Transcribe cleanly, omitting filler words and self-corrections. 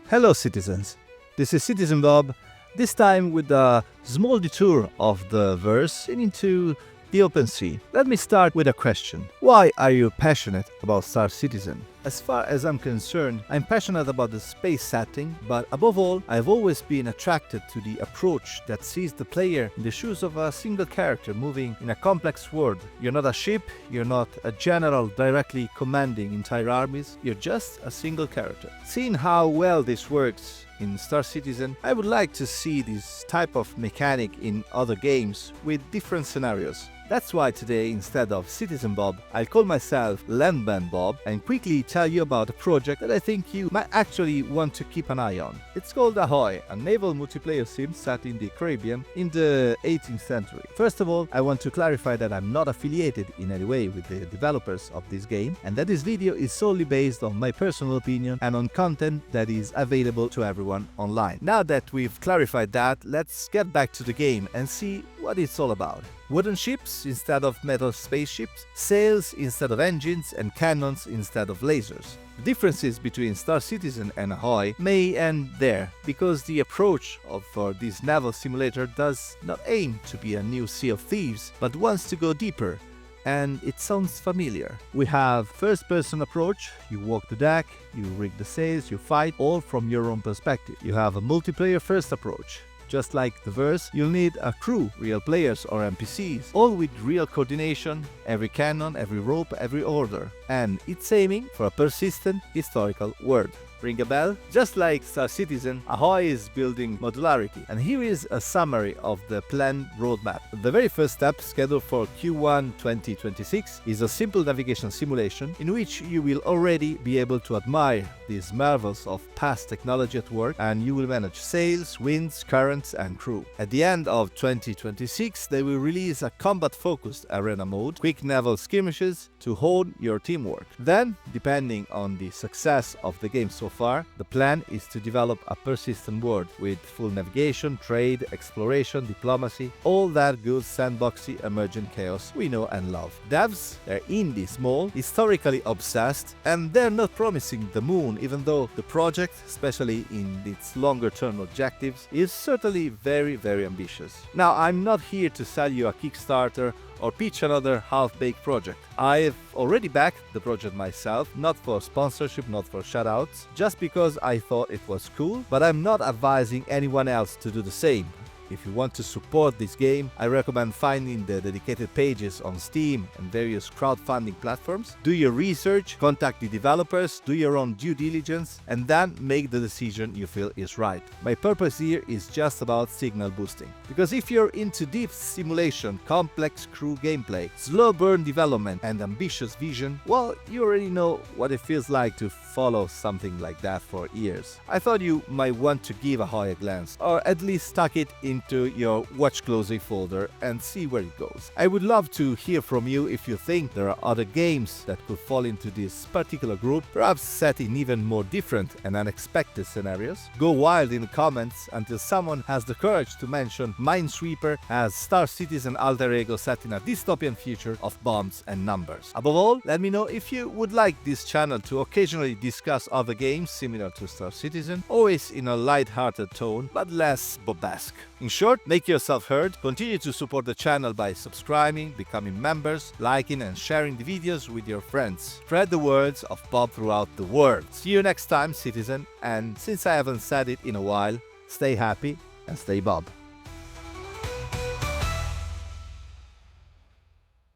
Hello citizens, this is Citizen Bob, this time with a small detour of the verse and into the open sea. Let me start with a question. Why are you passionate about Starcitizen? As far as I'm concerned, I'm passionate about the space setting, but above all, I've always been attracted to the approach that sees the player in the shoes of a single character moving in a complex world. You're not a ship, you're not a general directly commanding entire armies, you're just a single character. Seeing how well this works in Starcitizen, I would like to see this type of mechanic in other games with different scenarios. That's why today, instead of Citizen Bob, I'll call myself Landman Bob and quickly tell you about a project that I think you might actually want to keep an eye on. It's called Ahoy, a naval multiplayer sim set in the Caribbean in the 18th century. First of all, I want to clarify that I'm not affiliated in any way with the developers of this game, and that this video is solely based on my personal opinion and on content that is available to everyone online. Now that we've clarified that, let's get back to the game and see what it's all about. Wooden ships instead of metal spaceships, sails instead of engines, and cannons instead of lasers. The differences between Starcitizen and Ahoy may end there, because the approach for this naval simulator does not aim to be a new Sea of Thieves, but wants to go deeper. And it sounds familiar. We have first-person approach, you walk the deck, you rig the sails, you fight, all from your own perspective. You have a multiplayer first approach. Just like the verse, you'll need a crew, real players or NPCs, all with real coordination, every cannon, every rope, every order. And it's aiming for a persistent historical world. Ring a bell? Just like Starcitizen, Ahoy is building modularity, and here is a summary of the planned roadmap. The very first step, scheduled for Q1 2026, is a simple navigation simulation in which you will already be able to admire these marvels of past technology at work, and you will manage sails, winds, currents, and crew. At the end of 2026, they will release a combat-focused arena mode, quick naval skirmishes to hone your teamwork. Then, depending on the success of the game so far, the plan is to develop a persistent world with full navigation, trade, exploration, diplomacy, all that good sandboxy emergent chaos we know and love. Devs, they're indie small, historically obsessed, and they're not promising the moon, even though the project, especially in its longer-term objectives, is certainly very ambitious. Now, I'm not here to sell you a Kickstarter or pitch another half-baked project. I've already backed the project myself, not for sponsorship, not for shoutouts, just because I thought it was cool, but I'm not advising anyone else to do the same. If you want to support this game, I recommend finding the dedicated pages on Steam and various crowdfunding platforms. Do your research, contact the developers, do your own due diligence, and then make the decision you feel is right. My purpose here is just about signal boosting. Because if you're into deep simulation, complex crew gameplay, slow burn development, and ambitious vision, well, you already know what it feels like to follow something like that for years. I thought you might want to give Ahoy a glance, or at least tuck it into your watch closely folder and see where it goes. I would love to hear from you if you think there are other games that could fall into this particular group, perhaps set in even more different and unexpected scenarios. Go wild in the comments until someone has the courage to mention Minesweeper as Starcitizen alter ego set in a dystopian future of bombs and numbers. Above all, let me know if you would like this channel to occasionally discuss other games similar to Starcitizen, always in a light-hearted tone but less Bobesque. In short, make yourself heard, continue to support the channel by subscribing, becoming members, liking and sharing the videos with your friends. Spread the words of Bob throughout the world. See you next time, citizen, and since I haven't said it in a while, stay happy and stay Bob.